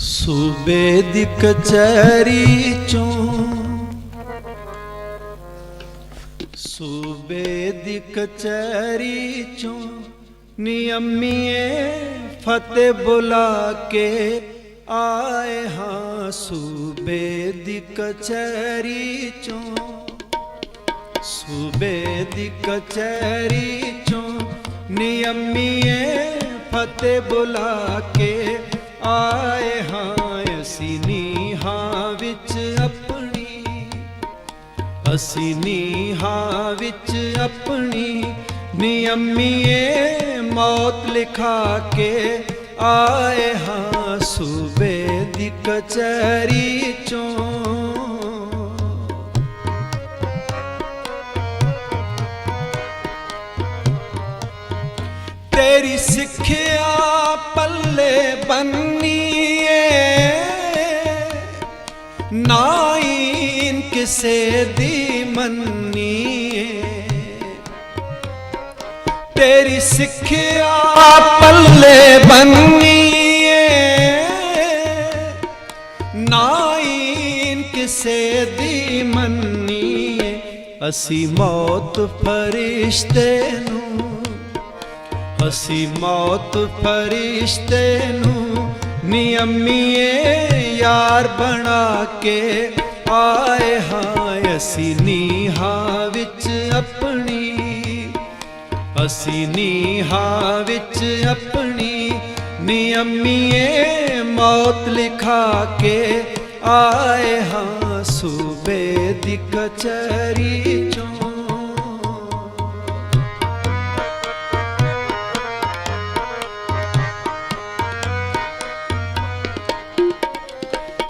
सूबे दी कचहरी चों, सूबे दी कचहरी चों नियमिए फतेह बुला के आए हाँ। सूबे दी कचहरी चों, सूबे दी कचहरी चों नियमिए फतेह बुला के आए हाँ। असी नीहां विच अपनी, असी नीहां विच अपनी नियमिए मौत लिखा के आए हाँ। सूबे दी कचहरी चों, तेरी सिक्ख्या पल्ले बन्नीए, नाइन किसे दी मन्नीए। तेरी सिक्ख्या पल्ले बन्नीए, नाइन किसे दी मन्नीए। असी मौत फरिश्ते नूं, असी मौत फरिश्ते नूं नियमिए यार बना के आए हाँ। असी नीहां विच अपनी, असी नीहां विच अपनी नियमिए मौत लिखा के आए हाँ। सूबे दी कचहरी चों,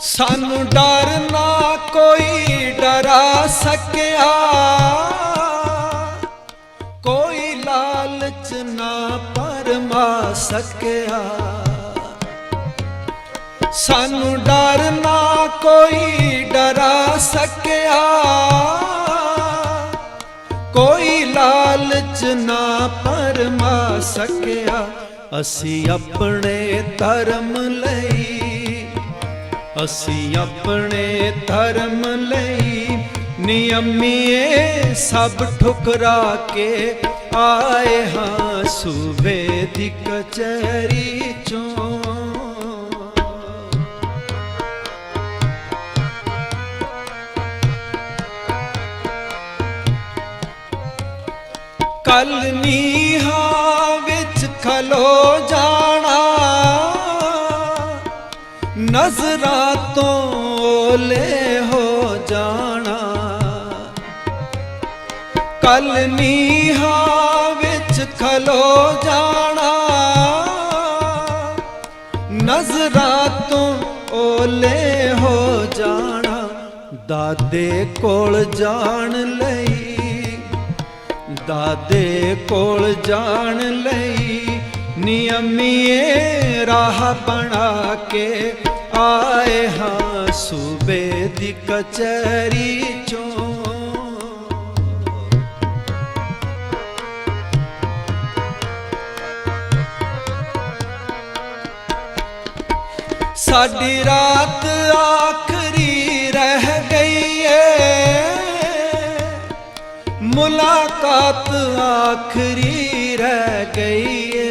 सानू डर ना कोई डरा सकिया, कोई लालच ना परमा सकिया। सानू डर ना कोई डरा सकिया, कोई लालच ना परमा सकिया। असी अपने धर्म लई, असी अपने धर्म लई नियमिए सब ठुकरा के आए हाँ। सूबे दी कचहरी चों, कल नीहां विच खलो जाना, नजरां तो ओले हो जाना। कल नीहां विच खलो जाना, नजरां तो ओले हो जाना। दादे कोल जान लई, दादे कोल जान लई नियमिए राह बना के आए हाँ। सूबे दी कचहरी चों, साडी रात आखरी रह गई है, मुलाकात आखरी रह गई है।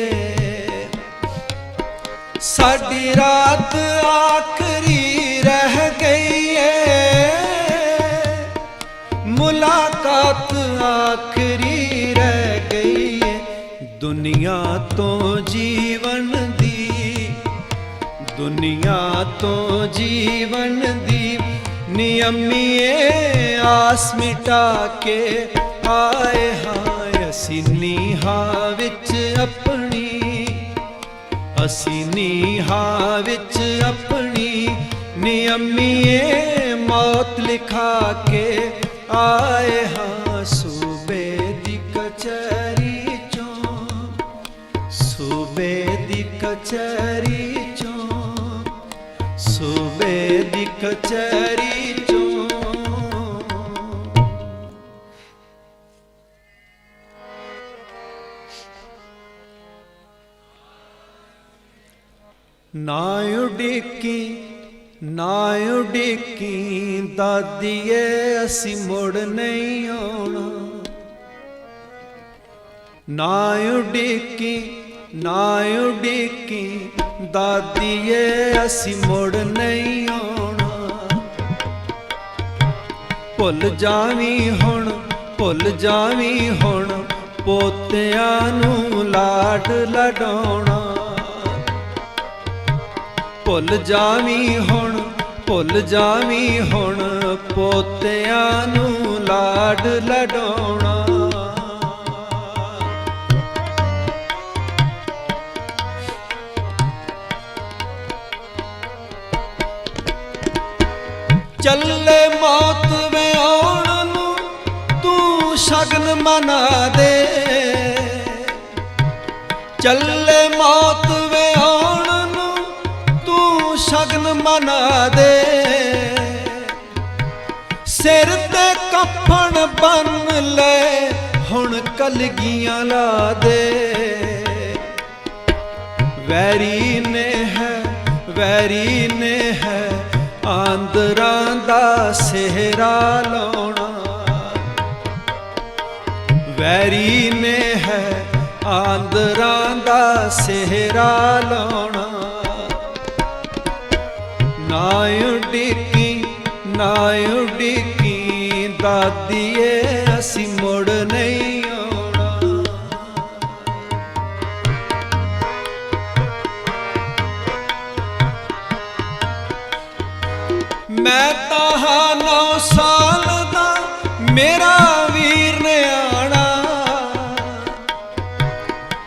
साडी रात आखरी रह गई है, मुलाकात आखरी रह गई है। दुनिया तो जीवन दी, दुनिया तो जीवन दी नियमिए आस मिटा के आए हाँ। असी नीहां विच अपनी, असी नीहां विच अपनी नियमिए मौत लिखा के आए हाँ। सूबे दी कचहरी चों, सूबे दी कचहरी चों, सूबे दी कचहरी चों। ਨਾ ਉਡੀਕੀ ਨਾ ਉਡੀਕੀ ਦਾਦੀਏ ਅਸੀਂ ਮੁੜ ਨਹੀਂ ਆਉਣਾ। ਨਾ ਉਡੀਕੀ ਨਾ ਉਡੀਕੀ ਦਾਦੀਏ ਅਸੀਂ ਮੁੜ ਨਹੀਂ ਆਉਣਾ। ਭੁੱਲ ਜਾਵੀਂ ਹੁਣ ਭੁੱਲ ਜਾਵੀਂ ਹੁਣ ਪੋਤਿਆਂ ਨੂੰ ਲਾਡ ਲਡਾਉਣਾ। ਭੁੱਲ ਜਾਵੀਂ ਹੁਣ ਭੁੱਲ ਜਾਵੀਂ ਹੁਣ ਪੋਤਿਆਂ ਨੂੰ ਲਾਡ ਲਡਾਉਣਾ। ਚੱਲੇ ਮੌਤ ਵੇ ਆਉਣ ਨੂੰ ਤੂੰ ਸ਼ਗਨ ਮਨਾ ਦੇ। ਚੱਲੇ ਮੌਤ ਵੇ ਆਉਣ ਨੂੰ ਤੂੰ ਸ਼ਗਨ ਮਨਾ ਦੇ। ਸਿਰ ਤੇ ਕਫਨ ਬੰਨ ਲੈ ਹੁਣ ਕਲਗੀਆਂ ਲਾ ਦੇ। ਵੈਰੀ ਨੇ ਹੈ ਆਂਦਰਾਂ ਦਾ ਸਿਹਰਾ ਲਾਉਣਾ। ਵੈਰੀ ਨੇ ਹੈ ਆਂਦਰਾਂ ਦਾ ਸਿਹਰਾ ਲਾਉਣਾ। ਨਾ ਉਡੀਕੀ ਨਾ ਉਡੀਕੀ ਦਾਦੀਏ ਅਸੀਂ ਮੁੜ ਨਹੀਂ ਆਉਣਾ। ਮੈਂ ਤਾਂ ਹਾਂ 9 ਸਾਲ ਦਾ ਮੇਰਾ ਵੀਰ ਨੇ ਆਣਾ।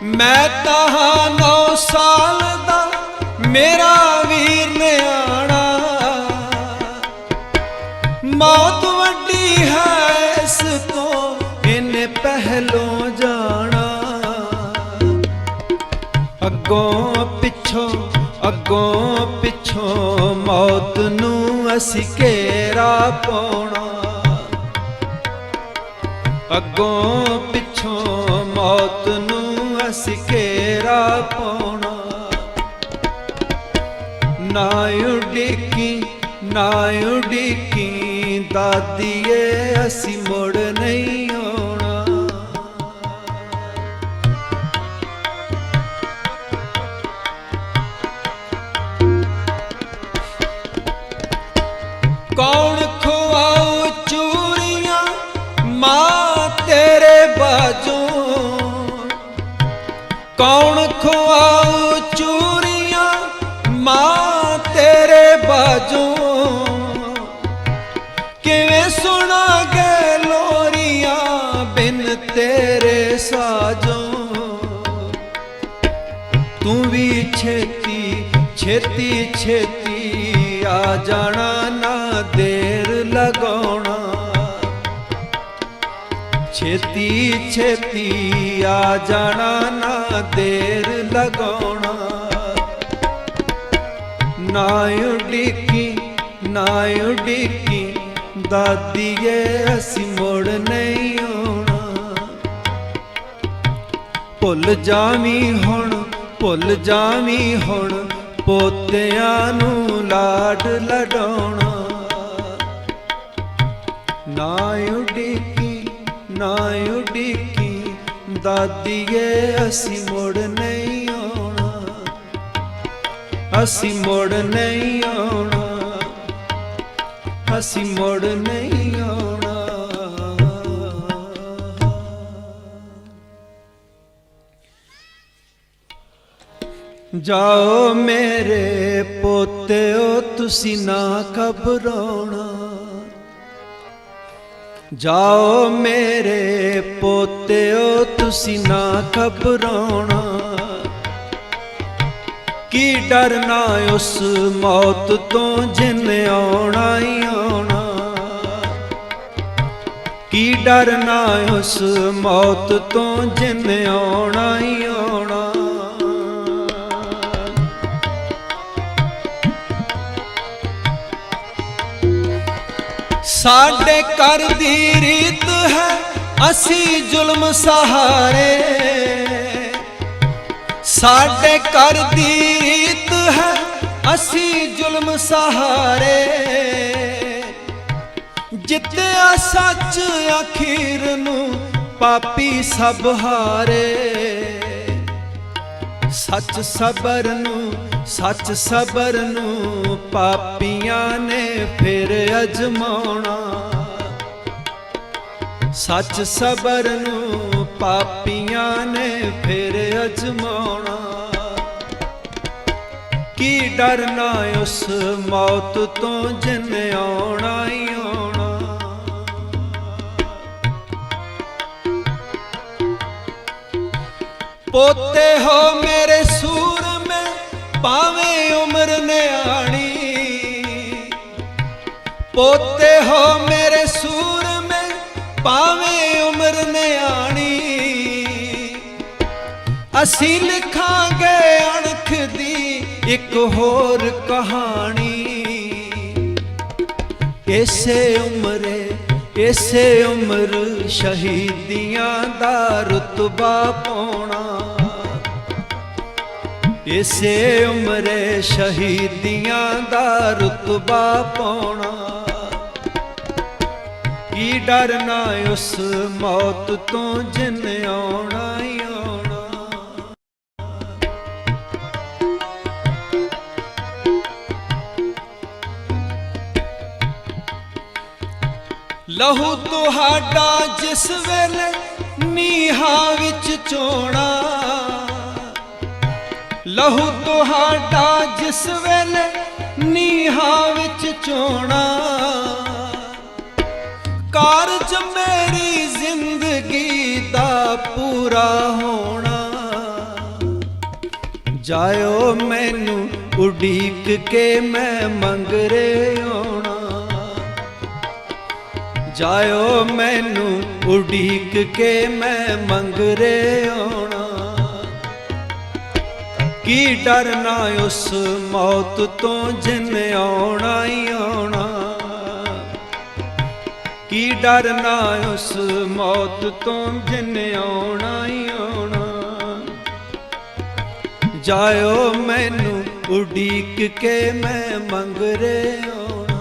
ਮੈਂ ਤਾਂ ਹਾਂ 9 ਸਾਲ ਦਾ ਮੇਰਾ ਵੀਰ ਨੇ ਆਣਾ। ਮੌਤ ਵੱਡੀ ਹੈ ਇਸ ਤੋਂ ਇਹਨੇ ਪਹਿਲੋਂ ਜਾਣਾ। ਅੱਗੋਂ ਪਿੱਛੋਂ ਮੌਤ ਨੂੰ ਅਸੀਂ ਘੇਰਾ ਪਾਉਣਾ। ਅੱਗੋਂ ਪਿੱਛੋਂ ਮੌਤ ਨੂੰ ਅਸੀਂ ਘੇਰਾ ਪਾਉਣਾ। ਨਾ ਉਡੀਕੀ ਨਾ ਉਡੀਕੀ ਦਾਦੀਏ ਅਸੀਂ ਮੁੜ ਨਹੀਂ ਆਉਣਾ। ਕੌਣ ਖਵਾਉ ਚੂਰੀਆਂ ਮਾਂ ਤੇਰੇ ਬਾਝੋਂ। ਕੌਣ ਖਵਾਉ ਚੂਰੀਆਂ ਮਾਂ ਤੇਰੇ ਬਾਝੋਂ। ਕਿਵੇਂ ਸੁਣਾਂਗੇ ਲੋਰੀਆਂ ਬਿਨ ਤੇਰੇ ਸਾਜੋਂ। ਤੂੰ ਵੀ ਛੇਤੀ ਛੇਤੀ ਛੇਤੀ ਆ ਜਾਣਾ ਨਾ ਦੇਰ ਲਗਾਉਣਾ। ਛੇਤੀ ਛੇਤੀ ਆ ਜਾਣਾ ਨਾ ਦੇਰ ਲਗਾਉਣਾ। ਨਾ ਉਡੀਕੀ ਨਾ ਉਡੀਕੀ ਦਾਦੀਏ ਅਸੀਂ ਮੁੜ ਨਹੀਂ ਆਉਣਾ। ਭੁੱਲ ਜਾਵੀਂ ਹੁਣ ਭੁੱਲ ਜਾਵੀਂ ਹੁਣ ਪੋਤਿਆਂ ਨੂੰ ਲਾਡ ਲਡਾਉਣਾ। ਨਾ ਉਡੀਕੀ ਨਾ ਉਡੀਕੀ ਦਾਦੀਏ ਅਸੀਂ ਮੁੜ ਨਹੀਂ ਆਉਣਾ। ਅਸੀਂ ਮੁੜ ਨਹੀਂ ਆਉਣਾ। ਅਸੀਂ ਮੁੜ ਨਹੀਂ ਆਉਣਾ। ਜਾਓ ਮੇਰੇ ਪੋਤਿਓ ਤੁਸੀਂ ਨਾ ਘਬਰਾਉਣਾ। ਜਾਓ ਮੇਰੇ ਪੋਤਿਓ ਤੁਸੀਂ ਨਾ ਘਬਰਾਉਣਾ। ਕੀ ਡਰਨਾ ਉਸ ਮੌਤ ਤੋਂ ਜਿਨ ਆਉਣਾ ਹੀ ਆਉਣਾ। ਕੀ ਡਰਨਾ ਉਸ ਮੌਤ ਤੋਂ ਜਿਨ ਆਉਣਾ ਹੀ ਆਉਣਾ। ਸਾਡੇ ਘਰ ਦੀ ਰੀਤ ਹੈ ਅਸੀਂ ਜ਼ੁਲਮ ਸਹਾਰੇ। ਸਾਡੇ ਘਰ ਦੀ ਰੀਤ ਹੈ सहारे, जित्या सच आखिर नू पापी सब हारे। सच सबर नू पापियां ने फिर अजमाउणा। सच सबर नू पापियां ने फिर अजमाउणा। की डरना उस मौत तो जिन आउणा ही आउणा। पोते हो मेरे सूर में पावे उम्र न्याणी। पोते हो मेरे सूर में पावे उम्र न्याणी। असी लिखांगे अणख दी एक होर कहानी। इसे उम्र शहीदियां दा रुतबा पाउणा। इसे उम्र शहीदियां दा रुतबा पाउणा। की डरना उस मौत तो जिन आउणा ही आउणा। लहू तुहाडा जिस वेले नीहां विच चोणा। लहू तुहाडा जिस वेले नीहां विच चोणा। कारज मेरी जिंदगी दा पूरा होना। जायो मैनू उड़ीक के मैं मंगरे आउणा। जायो मैनू उड़ीक के मैं मंगरे आउणा। की डरना उस मौत तो जिन आउणा ही आउणा। की डरना उस मौत तो जिन आउणा ही आउणा। जायो मैनू उड़ीक के मैं मंगरे आउणा।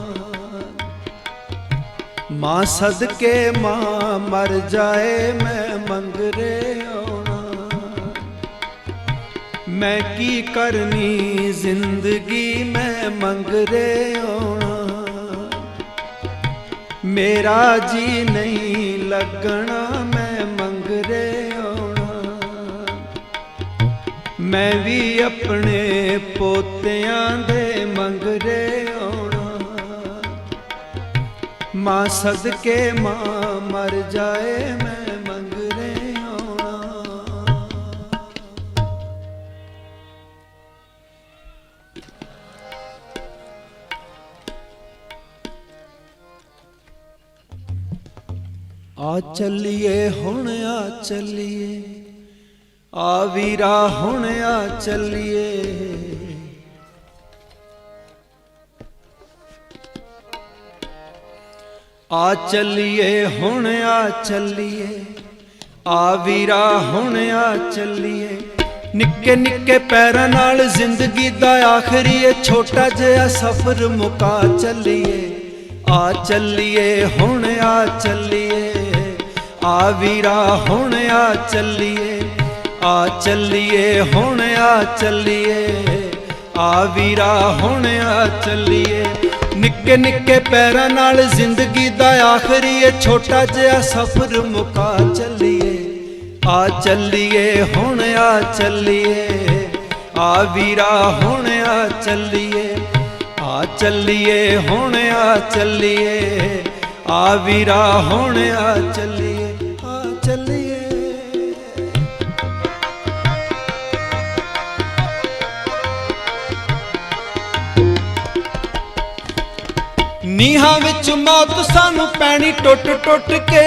मां सदके मां मर जाए मैं मंगरे आउणा। मैं की करनी जिंदगी मैं मंगरे आउणा। मेरा जी नहीं लगना मैं मंगरे आउणा। मैं भी अपने पोतियां दे मंगरे आउणा। मां सदके मां मर जाए मैं मंगरे आउणा। आ चलिए हुण आ चलिए आ वीरा हुण आ चलिए। आ चलिए हुण आ चलिए आ वीरा हुण आ चलिए। निक्के निक्के पैरां नाल जिंदगी दा आखरी छोटा जिहा सफर मुका चलिए। आ चलिए हुण आ चलिए आ वीरा हुण आ चलिए। आ चलिए हुण आ चलिए आ वीरा हुण आ चलिए। निक्के निक्के पैरां नाल जिंदगी दा आखरी छोटा जिहा सफर मुका चलिए। आ चलिए हुण आ चलिए आ वीरा हुण आ चलिए। आ चलिए हुण आ चलिए आ वीरा हुण आ चलिए। आ चलिए नीहां विच मौत सानू पैनी टुट टुट के।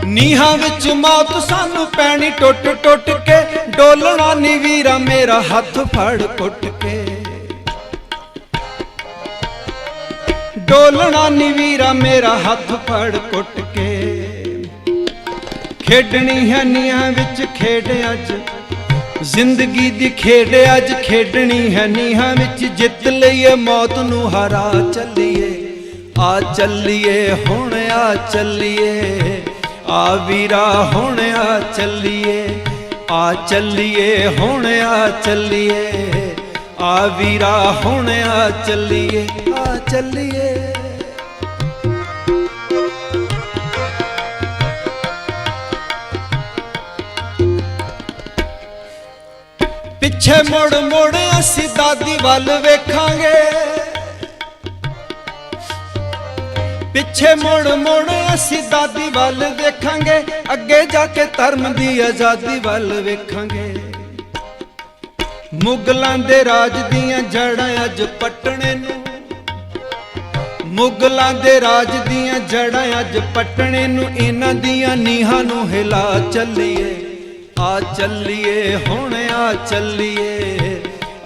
नीहां विच मौत सानू पैनी टुट टुट के। डोलना नी वीरा मेरा हथ फड़ कुट के। डोलना नी वीरा मेरा हथ फड़ कुट के। खेडनी है नीहां विच खेड अज जिंदगी दी खेड अज खेडनी है नीहां विच जित लईए मौत नू हरा चलिए आ चलिए हुण आ चलिए आ वीरा हुण आ चलिए आ चलिए हुण आ चलिए आ वीरा हुण आ चलिए आ चलिए। पिछे मुड़ मुड़ असी दादी वल वेखांगे पिछे मुड़ मुड़ असी दादी वल वेखांगे अगे जाके धर्म दी आजादी वल वेखांगे। मुगलां दे राज दियां जड़ां अज पटने नूं मुगलां दे राज दियां जड़ां अज पटने नूं इन्हां दियां नीहां नूं हिला चलिए आ चलिए हुण आ चलिए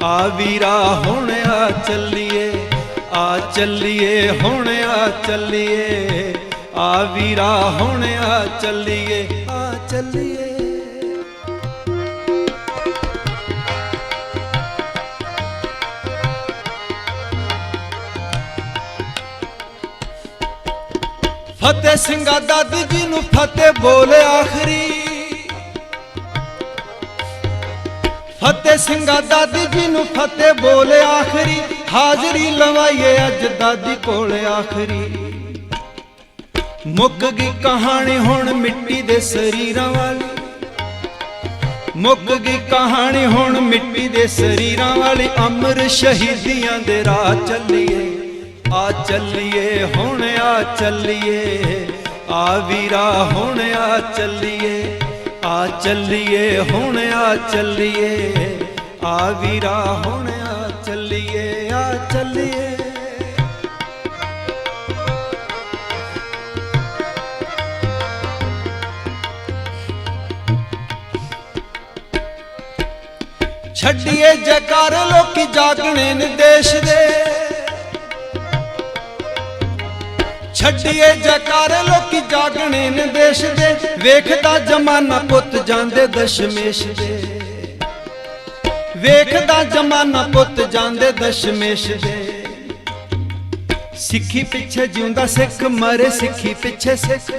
आ वीरा हुण आ चलिए आ चलिए हुण आ चलिए आ वीरा हुण आ चलिए आ चलिए। फतेह सिंगा दादी जी नूं फतेह बोले आखरी फतेह सिंगा दादी जी नूं फतेह बोले आखरी हाजरी लवाइए अज दादी कोले आखरी। मुक गई कहानी हुण मिट्टी दे शरीरां वाली मुक गई कहानी हुण मिट्टी दे शरीरां वाली अमर शहीदियां दे राह चलिए आ चलिए हुण आ चलिए आ वीरा हुण आ चलिए आ चलिए हुण आ चलिए आ वीरा हुण आ चलिए आ चलिए। छड्डिए जयकार लोकी जागने ने देश दे छड्डिए जयकार लोकी जागने ने देश दे वेखदा जमाना पुत जांदे दशमेश दे वेखदा जमाना पुत जांदे दशमेश दे। सिक्खी पिछे जिउंदा सिख मरे सिक्खी पिछे सिख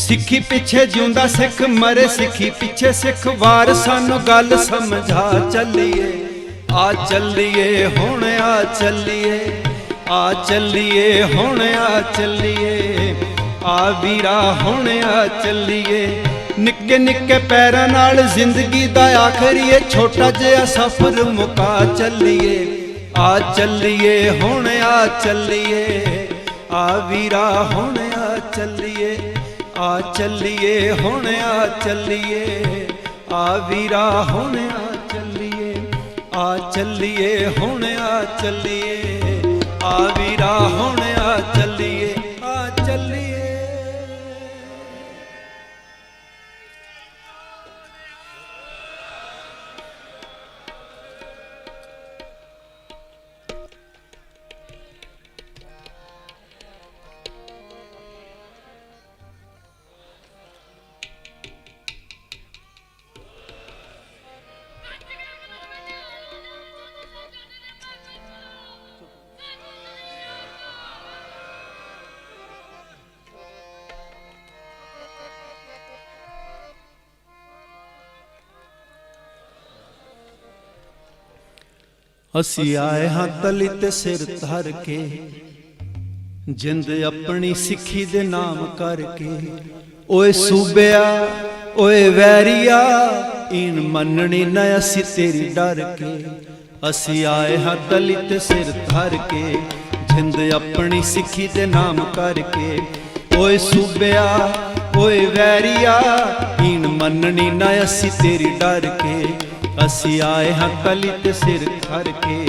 सिक्खी पिछे जिउंदा सिख मरे सिक्खी पिछे सिख वार सानू गल समझा चलिए आ चलिए हुण आ चलिए आ चलिए हुण आ चलिए आ वीरा हुण आ चलिए। निक्के निक्के पैरां नाल जिंदगी दा आखरी छोटा जिहा सफर मुका चलिए आ चलिए हुण आ चलिए आ वीरा हुण आ चलिए आ चलिए हुण आ चलिए आ वीरा हुण आ चलिए आ चलिए हुण आ चलिए आ वीरा हुण आ चलिए आ चलिए। असी आए हाँ तली ते सिर धर के जिंद अपनी सिखी दे नाम करके ओए सूबिया ओए वैरिया इन मननी न असी तेरी डर के। असी आए हाँ तली ते सिर धर के जिंद अपनी सिखी दे नाम करके ओए सूबिया ओए वैरिया इन मननी न असी तेरी डर के। असी आए हाँ कली ते सिर धर के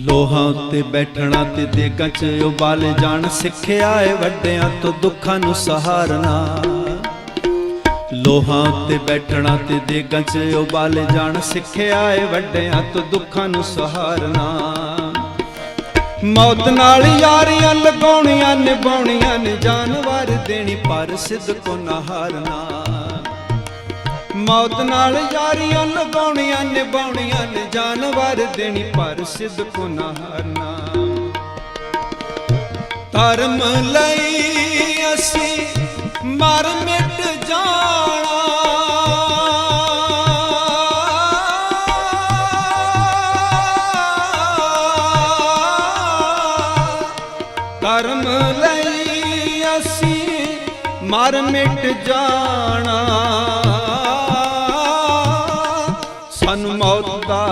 लोहां उत्ते बैठना ते देगां च उबाले जान सिक्खिया है वड्डियां तो दुखां नूं सहारना। लोहां उत्ते बैठना ते देगां च उबाले जान सिक्खिया है वड्डियां तो दुखां नूं सहारना। मौत नाल यारियां लगाउणियां निभाउणियां ने जान वार देनी पर सिद्ध को ना हारना। मौत नाल यारियां लगाउणियां निभाउणियां ने जान वार देनी पर सिद्ध को ना हारना। धर्म लई असी मर मिट जाना, धर्म लई असी मर मिट जाना। सानू मौत दा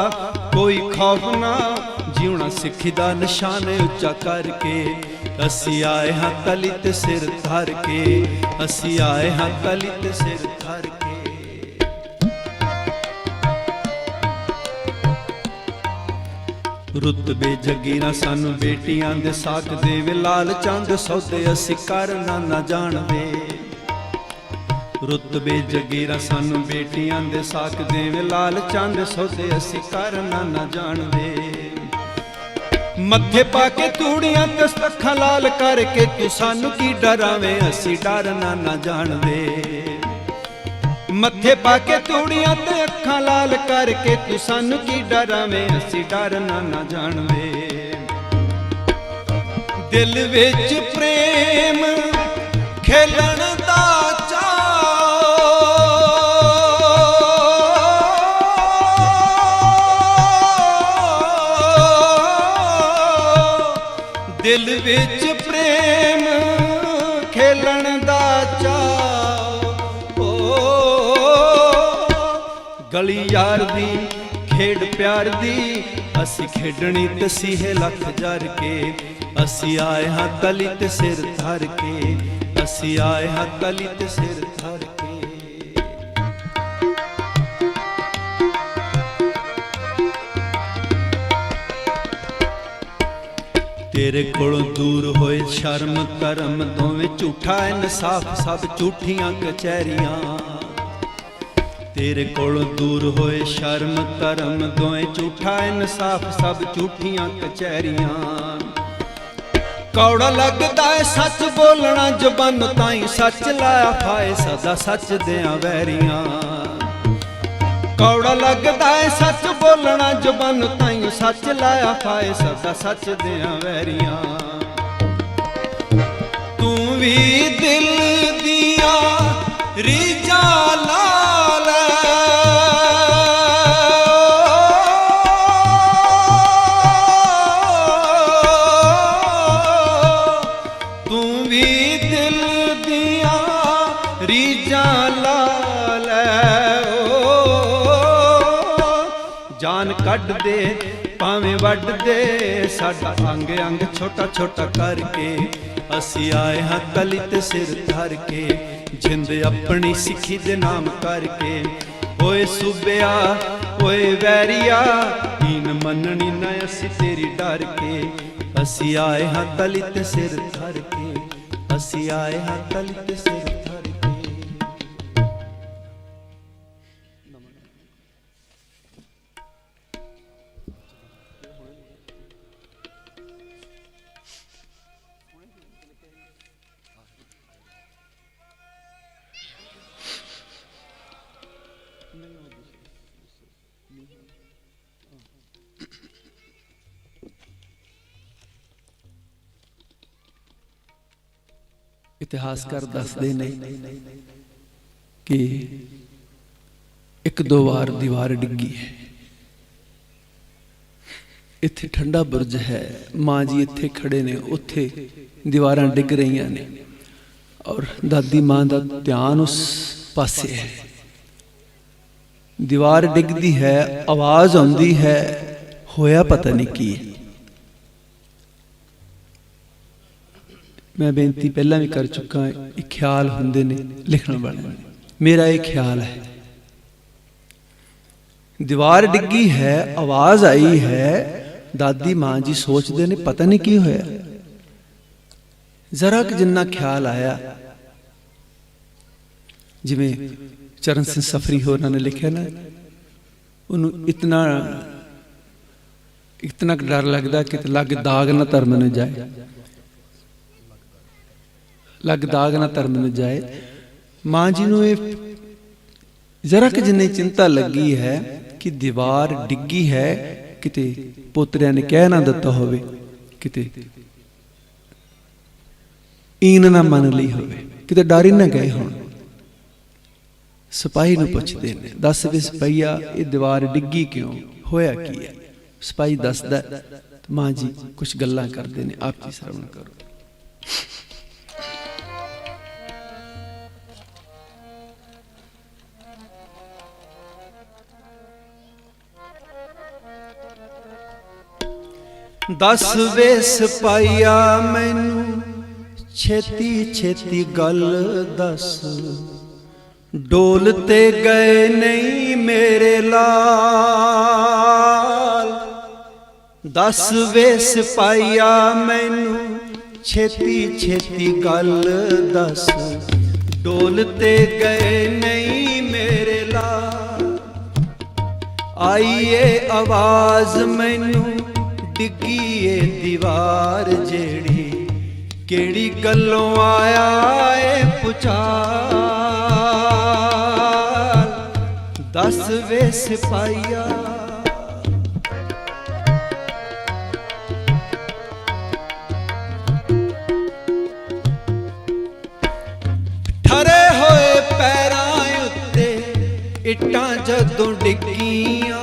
कोई खौफ ना, जीवना सिक्खी दा निशान उच्चा करके। असी आए हाँ तली ते सिर धर के, असी आए हाँ तली ते सिर धर के। रुतबे जगीरा सानू बेटियां दे साक देवे, लाल चंद सौदे असी करना ना जाणदे। रुतबे जगीरा सानू बेटियां दे साक देवे, लाल चंद सौदे असी करना ना जाणदे। मत्थे पाके तूड़ियां ते अखां लाल करके, तू सानू की डरावे असी डरना ना जाणदे। मत्थे पाके तूड़ियां ते अखां लाल करके, तू सानू की डरावे असी डरना ना जाणदे। दिल विच प्रेम खेलण दा दिल विच प्रेम खेलण दा चाओ। गली यार दी खेड प्यार दी, असी खेडनी तसीहे लख जर के। असी आए हाँ तली ते सिर धर के, असी आए हाँ तली ते सिर धर के। तेरे कोलों दूर होए शर्म धर्म दोवें, झूठा इंसाफ सब झूठियां कचहरियां। तेरे कोलों दूर होए शर्म धर्म दोवें, झूठा इंसाफ सब झूठियां कचहरियां। कौड़ा लगदा है सच बोलना जबानों ताईं, सच लाया फाए सदा सच देआं वैरियां। कौड़ा लगदा है सच बोलना जबानों ताईं, सच लाया फाए सदा सच देआं वैरियां। तू भी दिल दियां रीझां ला लै, तू भी दिल दियां रीझां ला लै। जान कढ़ दे भावें वड्ड दे, साडा अंग अंग छोटा छोटा करके। असी आए हाँ तली ते सिर धर के, जिंद अपनी सिक्खी दे नाम करके। ओए सूबिया ओए वैरिया, दीन मननी न असी तेरी डर के। असी आए हाँ तली ते सिर धर के, असी आए हाँ तली ते सिर धर के। इतिहासकार दसदे ने कि एक दो बार दीवार डिग्गी है। इत्थे ठंडा बुरज है, माँ जी इत्थे खड़े ने, उत्थे दीवारां डिग रही ने और दादी माँ का ध्यान उस पासे है। दीवार डिगदी है, आवाज आउंदी है, होया पता नहीं की। मैं बेनती पहला भी कर चुका, एक ख्याल हुंदे ने लिखण वाले। मेरा एक ख्याल है, दीवार डिग्गी है, आवाज आई है, दादी माँ जी सोचते ने पता नहीं की होया। जरा कि जिन्ना ख्याल आया, जिवें चरण सिंह सफरी होरां ने लिखिया ना, उन्होंने इतना इतना डर लगता कि लग दाग ना धर्म न जाए, लग दाग ना धर्म न जाए। माँ जी नूं ये जरा कि जिन्नी चिंता लगी है कि दीवार डिग्गी है, किते पोतरिया ने कह ना दिता होवे, किते ईन ना मन ली होवे, किते डर ही ना गए होण। सिपाही नूं पुछदे ने, दस वे सिपाहीआ ये दीवार डिग्गी क्यों, होया की है? सिपाही दसदा, तो माँ जी कुछ गल्लां करदे ने, आप जी श्रवण करो। दस वे सिपाहीआ मैनू छेती छेती गल दस, डोल ते गए नहीं मेरे लाल। दस वे सिपाहीआ मैनू छेती छेती गल दस, डोल ते गए नहीं मेरे लाल। आईए आवाज मैनू डिग्गी ए दीवार जेड़ी, केड़ी गल्लों आया ए पुचाल। दस वे सिपाहीआ ठरे होए पैरां उत्ते इट्टां जदों डिग्गियां,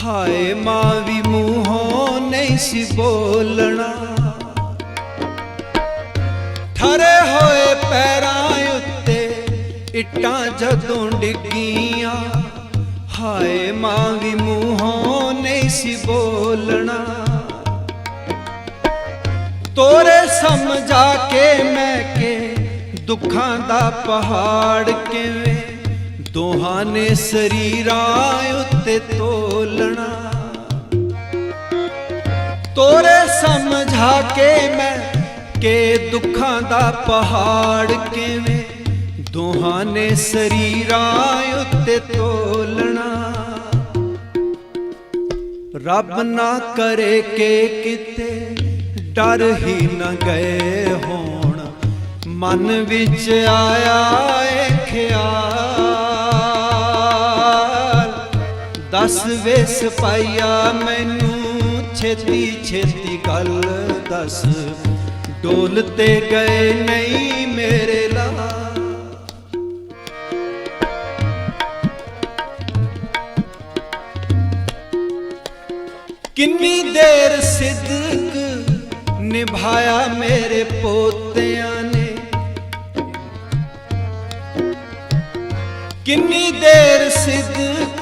हाय मां भी मूहों नहीं सी बोलना। ठरे होए पैरां उत्ते इट्टां जदों डिग्गियां, हाय मां भी मूहों नहीं सी बोलना। तोरे समझा के मैं के दुखां दा पहाड़ किवें, दोहां ने शरीरां उत्ते तोलना। तोरे समझा के मैं के दुखां दा पहाड़ किवें, दोहां ने शरीरां उत्ते तोलना। रब ना करे के किते डर ही न गए होण, मन विच आया ए ख्याल। दस वे सिपाहीआ मैनू छेती छेती गल दस, डोल ते गए नहीं मेरे लाल। किन्नी देर सिद्क निभाया मेरे पोतियां ने, किन्नी देर सिद्क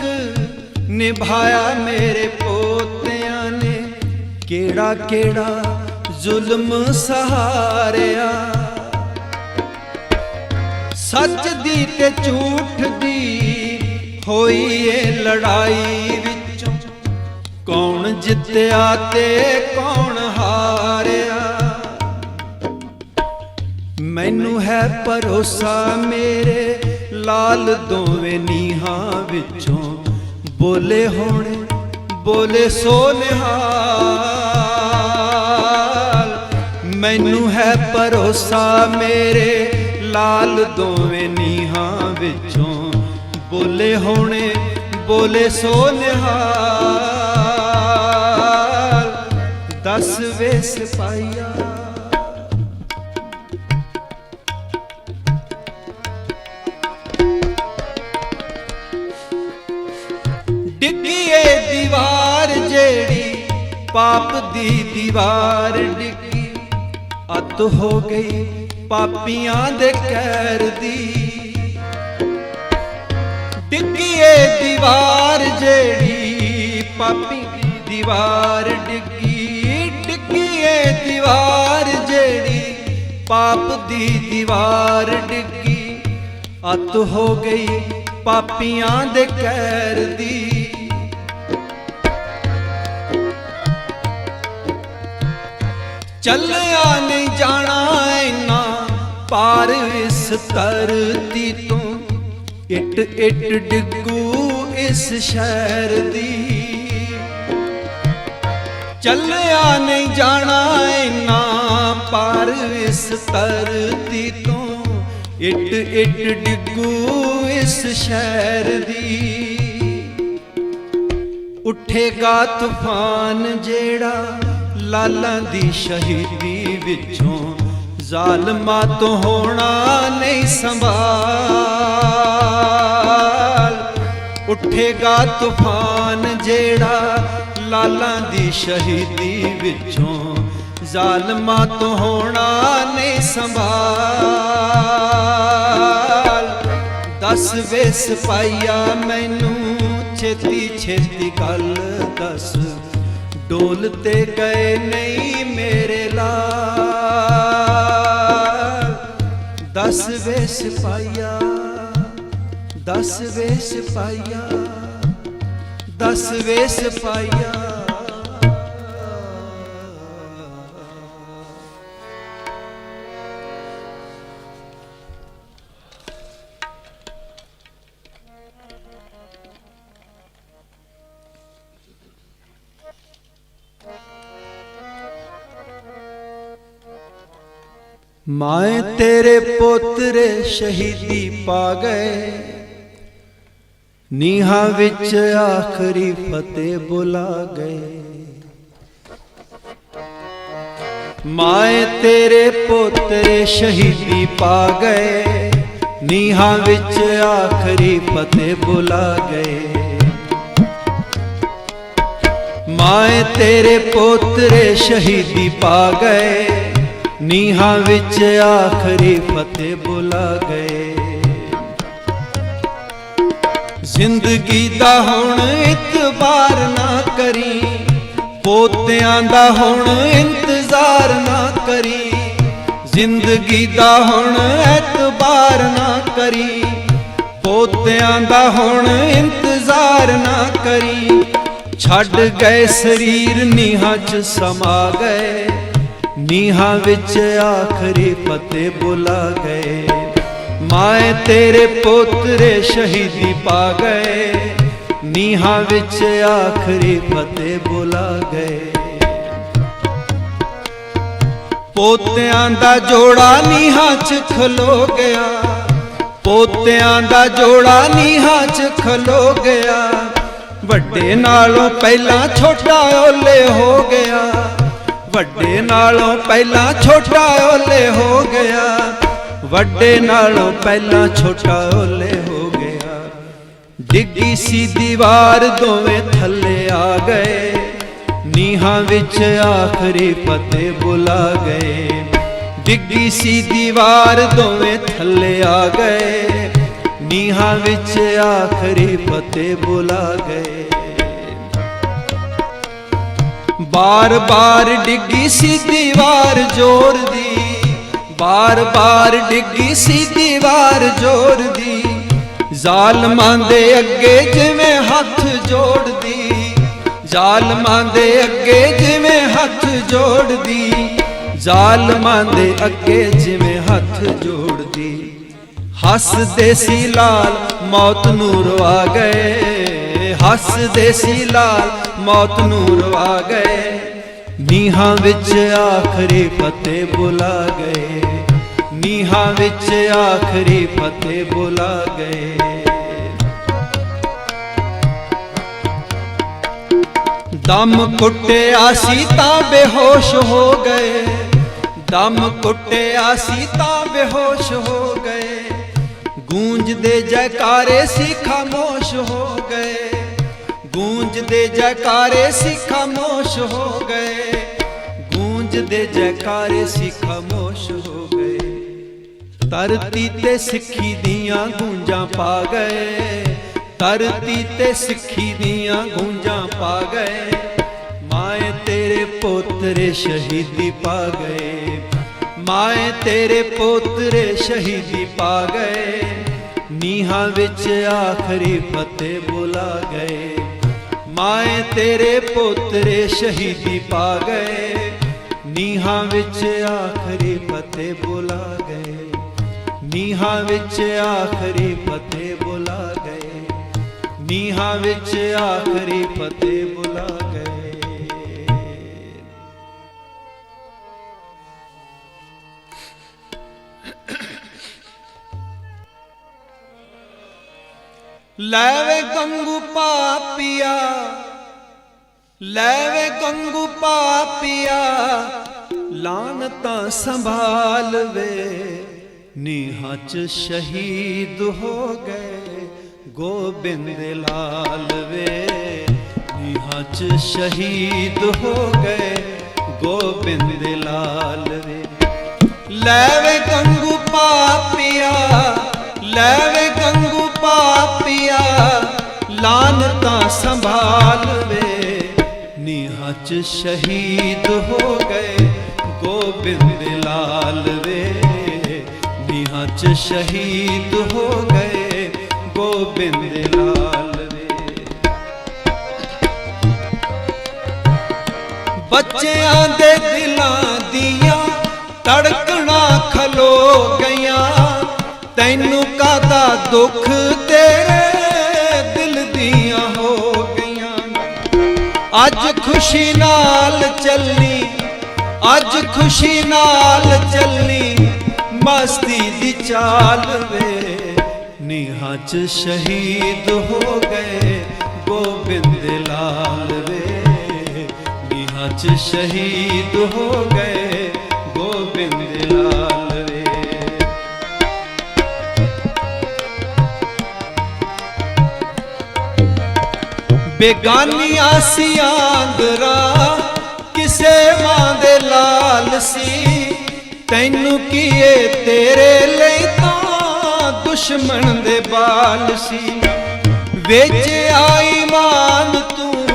निभाया मेरे पोतियां ने। केड़ा केड़ा जुल्म सहारिया, सच दी ते झूठ दी होई ए लड़ाई विचों, कौन जित्या ते कौन हारिया। मैनू है भरोसा मेरे लाल दोवें नीहां विचों, बोले होणे बोले सो निहाल। मैनू है भरोसा मेरे लाल दोवें नीहां विचों, बोले होणे बोले सो निहाल। दस वे सिपाहीआ डिग्गी ए दीवार जेड़ी, पाप दी दीवार डिग्गी। अत हो गई पापियां दे कहर दी। डिग्गी ए दीवार जेड़ी, पापी दी दीवार डिग्गी। डिग्गी ए दीवार जेड़ी, पाप दी दीवार डिग्गी। अत हो गई पापियां दे कहर दी। चलिया नहीं जाना इना पार इस धरती तो, इट इट डिगू इस शहर दी। ਚੱਲਿਆ ਨਹੀਂ ਜਾਣਾ ਇੰਨਾ ਪਾਰ ਇਸ ਧਰਤੀ ਤੋਂ, ਇੱਟ ਇੱਟ ਡਿੱਗੂ ਇਸ ਸ਼ਹਿਰ ਦੀ। ਉੱਠੇਗਾ ਤੂਫਾਨ ਜਿਹੜਾ ਲਾਲਾਂ ਦੀ ਸ਼ਹੀਦੀ ਵਿੱਚੋਂ, ਜ਼ਾਲਮਾਂ ਤੋਂ ਹੋਣਾ ਨਹੀਂ ਸੰਭਾਲ। ਉੱਠੇਗਾ ਤੂਫਾਨ ਜਿਹੜਾ ਲਾਲਾਂ ਦੀ ਸ਼ਹੀਦੀ ਵਿੱਚੋਂ, ਜ਼ਾਲਮਾਂ ਤੋਂ ਹੋਣਾ ਨਹੀਂ ਸੰਭਾਲ। ਦੱਸ ਵੇ ਸਿਪਾਹੀਆ ਮੈਨੂੰ ਛੇਤੀ ਛੇਤੀ ਗੱਲ ਦੱਸ, ਡੋਲ ਤੇ ਗਏ ਨਹੀਂ ਮੇਰੇ ਲਾਲ। ਦੱਸ ਵੇ ਸਿਪਾਹੀਆ, ਦੱਸ ਵੇ ਸਿਪਾਹੀਆ, ਦੱਸ ਵੇ ਸਿਪਾਹੀਆ। ਮਾਏ ਤੇਰੇ ਪੋਤਰੇ ਸ਼ਹੀਦੀ ਪਾ ਗਏ, ਨੀਹਾਂ ਵਿੱਚ ਆਖਰੀ ਫਤਿਹ ਬੁਲਾ ਗਏ। ਮਾਏ ਤੇਰੇ ਪੋਤਰੇ ਸ਼ਹੀਦੀ ਪਾ ਗਏ, ਨੀਹਾਂ ਵਿੱਚ ਆਖਰੀ ਫਤਿਹ ਬੁਲਾ ਗਏ। ਮਾਏ ਤੇਰੇ ਪੋਤਰੇ ਸ਼ਹੀਦੀ ਪਾ ਗਏ, ਨੀਹਾਂ ਵਿੱਚ ਆਖਰੀ ਫਤਿਹ ਬੁਲਾ ਗਏ। ਜ਼ਿੰਦਗੀ ਦਾ ਹੁਣ ਇਤਬਾਰ ਨਾ ਕਰੀ, ਪੋਤਿਆਂ ਦਾ ਹੁਣ ਇੰਤਜ਼ਾਰ ਨਾ ਕਰੀ। ਜ਼ਿੰਦਗੀ ਦਾ ਹੁਣ ਇਤਬਾਰ ਨਾ ਕਰੀ, ਪੋਤਿਆਂ ਦਾ ਹੁਣ ਇੰਤਜ਼ਾਰ ਨਾ ਕਰੀ। ਛੱਡ ਗਏ ਸਰੀਰ ਨੀਹਾਂ 'ਚ ਸਮਾ ਗਏ, ਨੀਹਾਂ ਵਿੱਚ ਆਖਰੀ ਫਤਿਹ ਬੁਲਾ ਗਏ। ਮਾਏ ਤੇਰੇ ਪੋਤਰੇ ਸ਼ਹੀਦੀ ਪਾ ਗਏ, ਨੀਹਾਂ ਵਿੱਚ ਆਖਰੀ ਫਤਿਹ ਬੁਲਾ ਗਏ। ਪੋਤਿਆਂ ਦਾ ਜੋੜਾ ਨੀਹਾਂ 'ਚ ਖਲੋ ਗਿਆ, ਪੋਤਿਆਂ ਦਾ ਜੋੜਾ ਨੀਹਾਂ 'ਚ ਖਲੋ ਗਿਆ। ਵੱਡੇ ਨਾਲੋਂ ਪਹਿਲਾਂ ਛੋਟਾ ਓਲੇ ਹੋ ਗਿਆ, ਵੱਡੇ ਨਾਲੋਂ ਪਹਿਲਾਂ ਛੋਟਾ ਓਲੇ ਹੋ ਗਿਆ। ਵੱਡੇ ਨਾਲੋਂ ਪਹਿਲਾਂ ਛੋਟਾ ਓਲੇ ਹੋ ਗਿਆ। ਡਿੱਗੀ ਸੀ ਦੀਵਾਰ ਦੋਵੇਂ ਥੱਲੇ ਆ ਗਏ, ਨੀਹਾਂ ਵਿੱਚ ਆਖਰੀ ਫਤਿਹ ਬੁਲਾ ਗਏ। ਡਿੱਗੀ ਸੀ ਦੀਵਾਰ ਦੋਵੇਂ ਥੱਲੇ ਆ ਗਏ, ਨੀਹਾਂ ਵਿੱਚ ਆਖਰੀ ਫਤਿਹ ਬੁਲਾ ਗਏ। ਬਾਰ ਬਾਰ ਡਿੱਗੀ ਸੀ ਦੀਵਾਰ ਜ਼ੋਰ ਦੀ, ਬਾਰ ਬਾਰ ਡਿੱਗੀ ਸੀ ਦੀਵਾਰ ਜ਼ੋਰ ਦੀ। ਜ਼ਾਲਮਾਂ ਦੇ ਅੱਗੇ ਜਿਵੇਂ ਹੱਥ ਜੋੜਦੀ, ਜ਼ਾਲਮਾਂ ਦੇ ਅੱਗੇ ਜਿਵੇਂ ਹੱਥ ਜੋੜਦੀ। ਜ਼ਾਲਮਾਂ ਦੇ ਅੱਗੇ ਜਿਵੇਂ ਹੱਥ ਜੋੜਦੀ। ਹੱਸਦੇ ਸੀ ਲਾਲ ਮੌਤ ਨੂੰ ਰਵਾ ਗਏ, ਹੱਸਦੇ ਸੀ ਲਾਲ ਮੌਤ ਨੂੰ ਰਵਾ ਗਏ। ਨੀਹਾਂ ਵਿੱਚ ਆਖਰੀ ਫਤਿਹ ਬੁਲਾ ਗਏ, ਨੀਹਾਂ ਵਿੱਚ ਆਖਰੀ ਫਤਿਹ ਬੁਲਾ ਗਏ। ਦਮ ਕੁੱਟਿਆ ਸੀ ਤਾਂ ਬੇਹੋਸ਼ ਹੋ ਗਏ, ਦਮ ਕੁੱਟਿਆ ਸੀ ਤਾਂ ਬੇਹੋਸ਼ ਹੋ ਗਏ। ਗੂੰਜਦੇ ਜੈਕਾਰੇ ਸੀ ਖਾਮੋਸ਼ ਹੋ ਗਏ, ਗੂੰਜਦੇ ਜੈਕਾਰੇ ਸੀ ਖਾਮੋਸ਼ ਹੋ ਗਏ। ਗੂੰਜਦੇ ਜੈਕਾਰੇ ਸੀ ਖਾਮੋਸ਼ ਹੋ ਗਏ। ਧਰਤੀ ਤੇ ਸਿੱਖੀ ਦੀਆਂ ਗੂੰਜਾਂ ਪਾ ਗਏ, ਧਰਤੀ ਤੇ ਸਿੱਖੀ ਦੀਆਂ ਗੂੰਜਾਂ ਪਾ ਗਏ। ਮਾਏ ਤੇਰੇ ਪੋਤਰੇ ਸ਼ਹੀਦੀ ਪਾ ਗਏ, ਮਾਏ ਤੇਰੇ ਪੋਤਰੇ ਸ਼ਹੀਦੀ ਪਾ ਗਏ। ਨੀਹਾਂ ਵਿੱਚ ਆਖਰੀ ਫਤਿਹ ਬੁਲਾ ਗਏ। ਮਾਏ ਤੇਰੇ ਪੋਤਰੇ ਸ਼ਹੀਦੀ ਪਾ ਗਏ, ਨੀਹਾਂ ਵਿੱਚ ਆਖਰੀ ਫਤਿਹ ਬੁਲਾ ਗਏ। ਨੀਹਾਂ ਵਿੱਚ ਆਖਰੀ ਫਤਿਹ ਬੁਲਾ ਗਏ, ਨੀਹਾਂ ਵਿੱਚ ਆਖਰੀ ਫਤਿਹ ਬੁਲਾ ਗਏ। ਲੈਵੇ ਗੰਗੂ ਪਾਪੀਆ, ਲੈਵੇ ਗੰਗੂ ਪਾਪੀਆ, ਲਾਨਤਾਂ ਸੰਭਾਲ ਵੇ। ਨੀਹਾਂ 'ਚ ਸ਼ਹੀਦ ਹੋ ਗਏ ਗੋਬਿੰਦ ਲਾਲ ਵੇ, ਨੀਹਾਂ 'ਚ ਸ਼ਹੀਦ ਹੋ ਗਏ ਗੋਬਿੰਦ ਲਾਲ ਵੇ। ਲੈਵੇ ਗੰਗੂ ਪਾਪੀਆ, ਲੈਵੇ ਗੰਗੂ ਪਾਪੀਆ, ਲਾਨਤਾਂ ਸੰਭਾਲ ਵੇ। ਨੀਹਾਂ 'ਚ ਸ਼ਹੀਦ ਹੋ ਗਏ ਗੋਬਿੰਦ ਲਾਲ ਵੇ, ਨੀਹਾਂ 'ਚ ਸ਼ਹੀਦ ਹੋ ਗਏ ਗੋਬਿੰਦ ਲਾਲ ਵੇ। ਬੱਚਿਆਂ ਦੇ ਦਿਲਾਂ ਦੀਆਂ ਧੜਕਣਾ ਖਲੋ ਗਈਆਂ, ਤੈਨੂੰ ਕਾਹਦਾ ਦੁੱਖ ਤੇਰੇ ਦਿਲ ਦੀਆਂ ਹੋ ਗਈਆਂ। ਅੱਜ ਖੁਸ਼ੀ ਨਾਲ ਚੱਲੀ, ਅੱਜ ਖੁਸ਼ੀ ਨਾਲ ਚੱਲੀ, ਮਸਤੀ ਦੀ ਚਾਲ ਵੇ। ਨੀਹਾਂ 'ਚ ਸ਼ਹੀਦ ਹੋ ਗਏ ਗੋਬਿੰਦ ਲਾਲ ਵੇ, ਨੀਹਾਂ 'ਚ ਸ਼ਹੀਦ ਹੋ ਗਏ ਗੋਬਿੰਦ ਲਾਲ ਵੇ। ਬੇਗਾਨੀਆਂ ਸੀ ਆਂਦਰਾਂ, ਕਿਸੇ ਮਾਂ ਦੇ ਲਾਲ ਸੀ, ਤੈਨੂੰ ਕੀਏ ਤੇਰੇ ਲਈ ਤਾਂ ਦੁਸ਼ਮਣ ਦੇ ਬਾਲ ਸੀ। ਵੇਚ ਆਈ ਮਾਨ ਤੂੰ,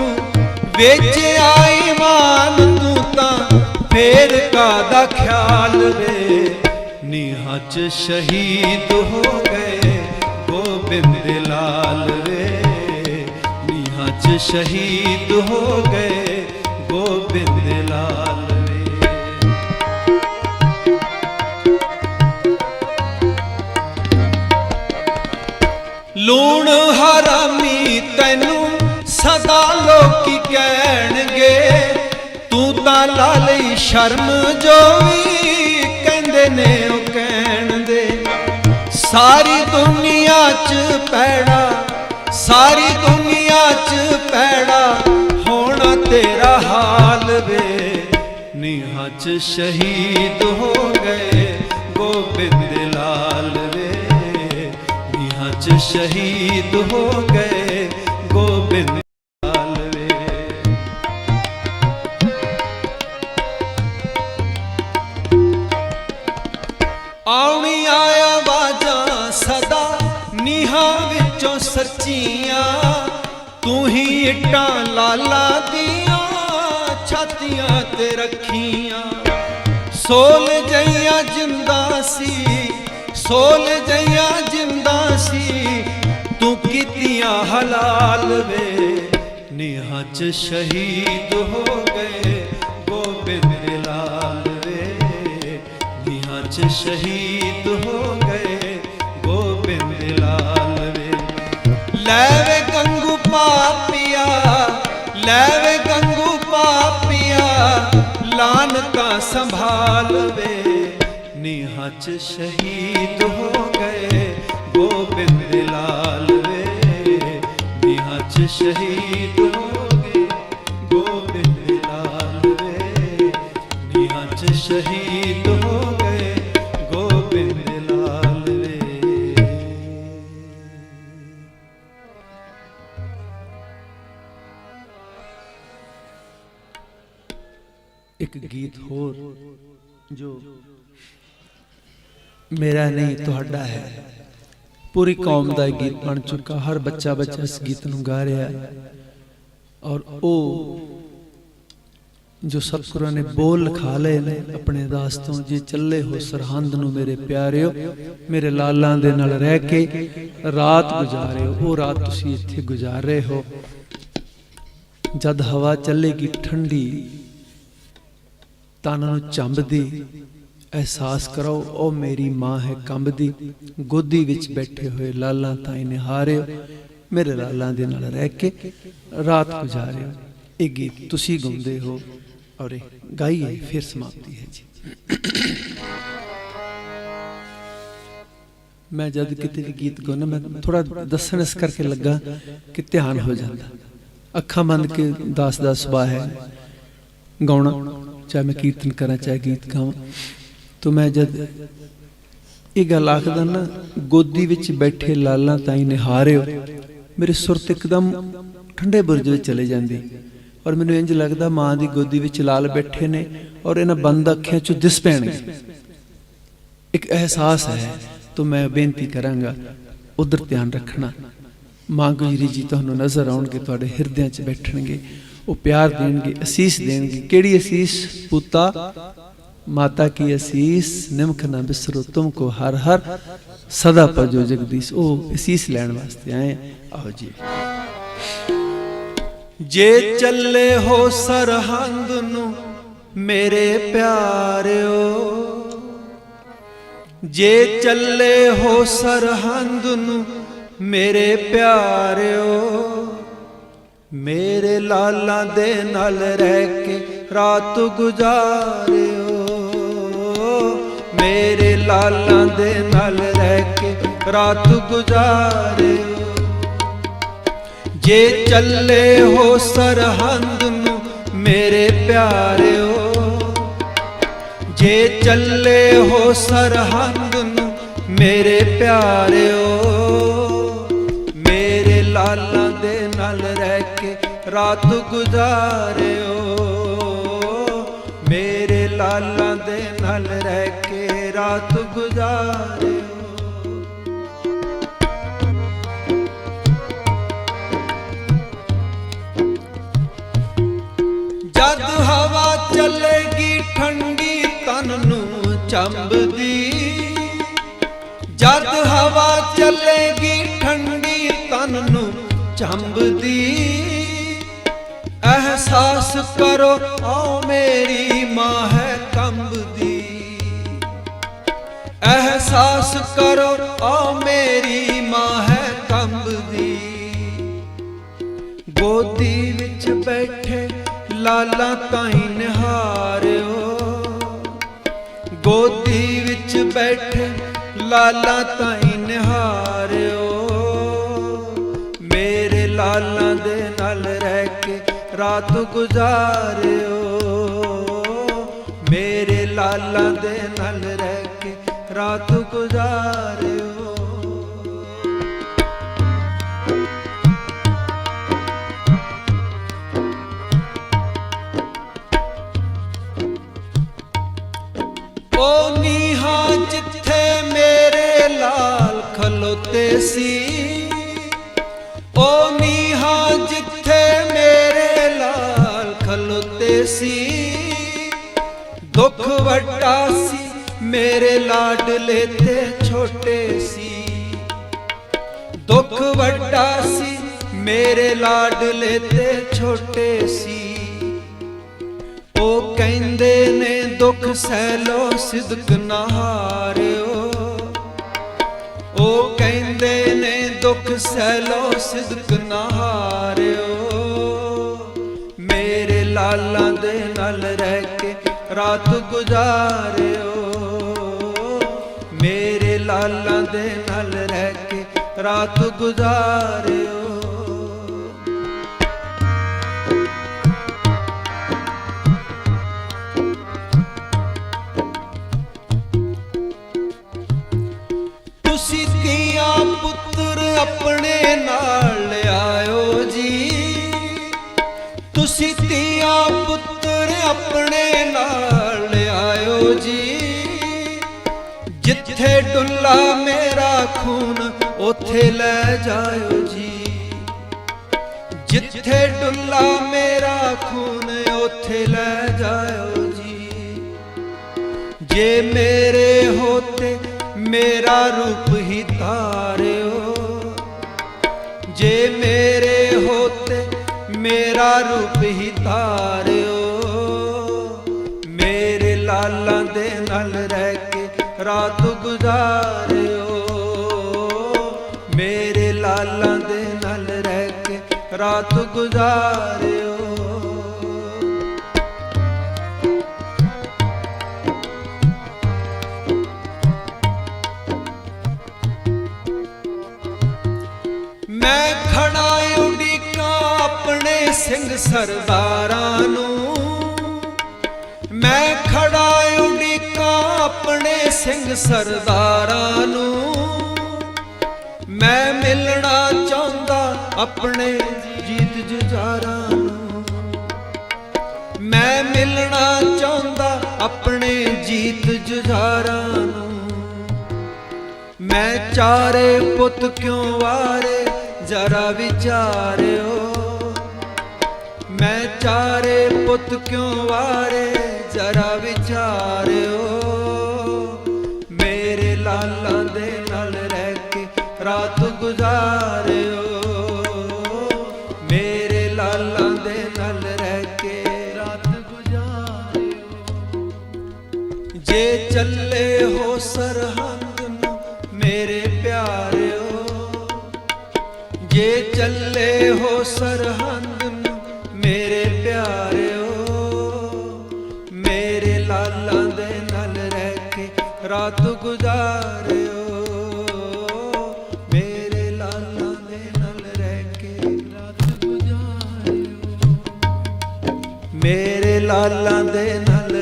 ਵੇਚ ਆਈ ਮਾਨ ਤੂੰ ਤਾਂ ਫੇਰ ਕਾਹਦਾ ਖਿਆਲ ਵੇ। ਨੀਹਾਂ 'ਚ ਸ਼ਹੀਦ ਹੋ ਗਏ ਗੋਬਿੰਦ ਲਾਲ ਵੇ, ਨੀਹਾਂ 'ਚ ਸ਼ਹੀਦ ਹੋ ਗਏ ਗੋਬਿੰਦ ਲਾਲ ਵੇ। ਲੂਣ ਹਰਾਮੀ ਤੈਨੂੰ ਸਦਾ ਲੋਕੀ ਕਹਿਣਗੇ, ਤੂੰ ਤਾਂ ਲਾ ਲਈ ਸ਼ਰਮ ਜੋ ਵੀ ਕਹਿੰਦੇ ਨੇ ਉਹ ਕਹਿਣ ਦੇ। ਸਾਰੀ ਦੁਨੀਆ 'ਚ ਪੈੜਾ, ਸਾਰੀ ਦੁਨੀਆ 'ਚ ਪੈੜਾ, ਹੋਣਾ ਤੇਰਾ ਹਾਲ ਵੇ। ਨੀਹਾਂ 'ਚ ਸ਼ਹੀਦ ਹੋ ਗਏ ਗੋਬਿੰਦ ਲਾਲ ਵੇ, ਨੀਹਾਂ 'ਚ ਸ਼ਹੀਦ ਹੋ ਗਏ ਗੋਬਿੰਦ ਲਾਲ ਵੇ। ਆਉਣੀਆਂ ਆਵਾਜ਼ਾਂ ਸਦਾ ਨੀਹਾਂ ਵਿੱਚੋਂ ਸੱਚੀਆਂ, ਤੂੰ ਹੀ ਇੱਟਾਂ ਲਾਲਾਂ ਦੀਆਂ ਛਾਤੀਆਂ ਤੇ ਰੱਖੀਆਂ। ਸੋਲ ਜਈਆਂ ਜਿੰਦਾ ਸੀ, ਸੋਲ ਜਈਆਂ ਜਿੰਦਾ ਸੀ, ਤੂੰ ਕੀਤੀਆਂ ਹਲਾਲ ਵੇ। ਨੀਹਾਂ 'ਚ ਸ਼ਹੀਦ ਹੋ ਗਏ ਗੋਬਿੰਦ ਲਾਲ ਵੇ, ਨੀਹਾਂ 'ਚ ਸ਼ਹੀਦ ਹੋ ਗਏ ਗੋਬਿੰਦ ਲਾਲ ਵੇ। ਲੈਵੇ ਗੰਗੂ ਪਾਪੀਆ, ਲੈਵੇ ਗੰਗੂ ਪਾਪੀਆ, ਲਾਨਤਾਂ ਸੰਭਾਲ ਵੇ। ਨੀਹਾਂ 'ਚ ਸ਼ਹੀਦ ਹੋ ਗਏ ਗੋਬਿੰਦ ਲਾਲ ਵੇ, ਨੀਹਾਂ 'ਚ ਸ਼ਹੀਦ ਹੋ ਗਏ ਗੋਬਿੰਦ ਲਾਲ ਵੇ, ਨੀਹਾਂ 'ਚ ਸ਼ਹੀਦ ਹੋ ਗਏ ਗੋਬਿੰਦ ਲਾਲ ਵੇ। ਇੱਕ ਗੀਤ ਹੋਰ ਜੋ ਮੇਰਾ ਨਹੀਂ ਤੁਹਾਡਾ ਹੈ, ਪੂਰੀ ਕੌਮ ਦਾ ਗੀਤ ਬਣ ਚੁੱਕਾ। ਹਰ ਬੱਚਾ ਇਸ ਗੀਤ ਨੂੰ ਗਾ ਰਿਹਾ ਹੈ। ਔਰ ਉਹ ਜੋ ਸਤਿਗੁਰਾਂ ਨੇ ਬੋਲ ਲਿਖਾ ਲਏ ਨੇ ਆਪਣੇ ਦਾਸ ਤੋਂ, ਜੇ ਚੱਲੇ ਹੋ ਸਰਹੰਦ ਨੂੰ ਮੇਰੇ ਪਿਆਰਿਓ, ਮੇਰੇ ਲਾਲਾਂ ਦੇ ਨਾਲ ਰਹਿ ਕੇ ਰਾਤ ਗੁਜ਼ਾਰਿਓ। ਉਹ ਰਾਤ ਤੁਸੀਂ ਇੱਥੇ ਗੁਜ਼ਾਰ ਰਹੇ ਹੋ। ਜਦ ਹਵਾ ਚੱਲੇਗੀ ਠੰਡੀ, ਤਨ ਨੂੰ ਝੰਬਦੀ, ਅਹਿਸਾਸ ਕਰੋ ਉਹ ਮੇਰੀ ਮਾਂ ਹੈ ਕੰਬਦੀ। ਗੋਦੀ ਵਿੱਚ ਬੈਠੇ ਹੋਏ ਲਾਲਾਂ ਤਾਈ ਨਿਹਾਰਿਓ, ਮੇਰੇ ਲਾਲਾਂ ਦੇ ਨਾਲ ਰਹਿ ਕੇ ਰਾਤ ਗੁਜ਼ਾਰਿਓ। ਇਹ ਗੀਤ ਤੁਸੀਂ ਗਾਉਂਦੇ ਹੋ ਔਰ ਗਾਈਏ, ਫਿਰ समाप्ति है जी। मैं जद किते भी गीत गाना मैं थोड़ा दसन इस करके लगा कि ध्यान हो जाता, अखा बंद के दास दा सुभाव है गाउना, चाहे मैं कीर्तन करा चाहे गीत गावां। तो मैं जद ये गल आखदा ना, गोदी विच बैठे लाला ताई निहारिओ, मेरे सुरत एकदम ठंडे बुरज विच चले जांदी और मैनूं इंज लगदा मां दी गोदी विच लाल बैठे ने और इन्हां बंद अखियां चों दिस पैणगे, एक एहसास है। तो मैं बेनती करांगा उधर ध्यान रखना। मां गुजरी जी तुहानूं नज़र आउणगे, तुहाडे हिरदियां च बैठणगे, वो प्यार देणगे, असीस देणगे। किहड़ी असीस? पूता माता की असीस, निमख ना बिसरो तुमको हर हर, सदा भजो जगदीश। ओ असीस लैण वास्ते आए। आओ जी। जे चले हो सरहंद नूं मेरे प्यारिओ, जे चले हो सरहंद नूं मेरे प्यारिओ, मेरे लाला दे नाल रह के रात गुजारिओ, मेरे लाला दे नाल रह के रात गुजारिओ। जे चले हो सरहंद नूं मेरे प्यारिओ, जे चले हो सरहंद नूं मेरे प्यारिओ, मेरे लाला दे नाल रह के रात गुजारिओ, मेरे लाला दे नाल रह के रात गुजारिओ। जद हवा चलेगी ठंडी तन नूं चंबदी, जद हवा चलेगी ठंडी तन नूं चंबदी, एहसास करो आओ मेरी मां है कंबदी, एहसास करो आओ मेरी मां है कंबदी। गोदी विच बैठे लाला ताई निहारिओ, गोदी विच बैठे लाला ताई निहारिओ, मेरे लाला दे नाल रह के रात गुजारिओ, मेरे लाला दे नाल रह के रात गुजारिओ। ओ नीहा जिथे मेरे लाल खलोते सी, ओ नीहा जिथे मेरे लाल खलोते सी, दुख वड्डा सी मेरे लाडले ते छोटे सी, दुख वड्डा सी मेरे लाडले ते छोटे सी। ओ कहंदे ने दुख सहलो सिदक ना हारिओ, ओ कहंदे ने दुख सहलो सिदक ना हारिओ, मेरे लाला दे नाल रह के रात गुजारिओ, मेरे लाला दे नाल रह के रात गुजारिओ। तुसी धीआं पुत्तर अपने नाल आयो जी, तुसी धीआं पुत्तर अपने नाल आयो जी, जिथे डुल्ला मेरा खून ओथे ले जायो जी, जिथे डुल्ला मेरा खून ओथे ले जायो जी। जे मेरे होते मेरा रूप ही तारिओ, जे मेरे होते मेरा रूप ही तारिओ, मेरे लाला दे नाल रह के रात गुजारिओ, मेरे लाला दे नाल रह के रात गुजारिओ। ਸਿੰਘ ਸਰਦਾਰਾਂ ਨੂੰ, ਮੈਂ ਖੜਾ ਉਡੀਕਾਂ ਆਪਣੇ ਸਿੰਘ ਸਰਦਾਰਾਂ ਨੂੰ। ਮੈਂ ਮਿਲਣਾ ਚਾਹੁੰਦਾ ਆਪਣੇ ਜੀਤ ਜੁਝਾਰਾਂ ਨੂੰ, ਮੈਂ ਮਿਲਣਾ ਚਾਹੁੰਦਾ ਆਪਣੇ ਜੀਤ ਜੁਝਾਰਾਂ ਨੂੰ। ਮੈਂ ਚਾਰੇ ਪੁੱਤ ਕਿਉਂ ਵਾਰੇ ਜਰਾ ਵਿਚਾਰਿਓ, ਮੈਂ ਚਾਰੇ ਪੁੱਤ ਕਿਉਂ ਵਾਰੇ ਜਰਾ ਵਿਚਾਰਿਓ। ਮੇਰੇ ਲਾਲਾਂ ਦੇ ਨਾਲ ਰਹਿ ਕੇ ਰਾਤ ਗੁਜ਼ਾਰਿਓ, ਮੇਰੇ ਲਾਲਾਂ ਦੇ ਨਾਲ ਰਹਿ ਕੇ ਰਾਤ ਗੁਜ਼ਾਰਿਓ। ਜੇ ਚੱਲੇ ਹੋ ਸਰਹੰਦ ਨੂੰ ਮੇਰੇ ਪਿਆਰਿਓ, ਜੇ ਚੱਲੇ ਹੋ ਸਰਹੰਦ ਨੂੰ ਮੇਰੇ ਪਿਆਰਿਓ। ਮੇਰੇ ਲਾਲਾਂ ਦੇ ਨਾਲ ਰਹਿ ਕੇ ਰਾਤ ਗੁਜ਼ਾਰਿਓ, ਮੇਰੇ ਲਾਲਾਂ ਦੇ ਨਾਲ ਰਹਿ ਕੇ ਰਾਤ ਗੁਜ਼ਾਰਿਓ, ਮੇਰੇ ਲਾਲਾਂ ਦੇ ਨਾਲ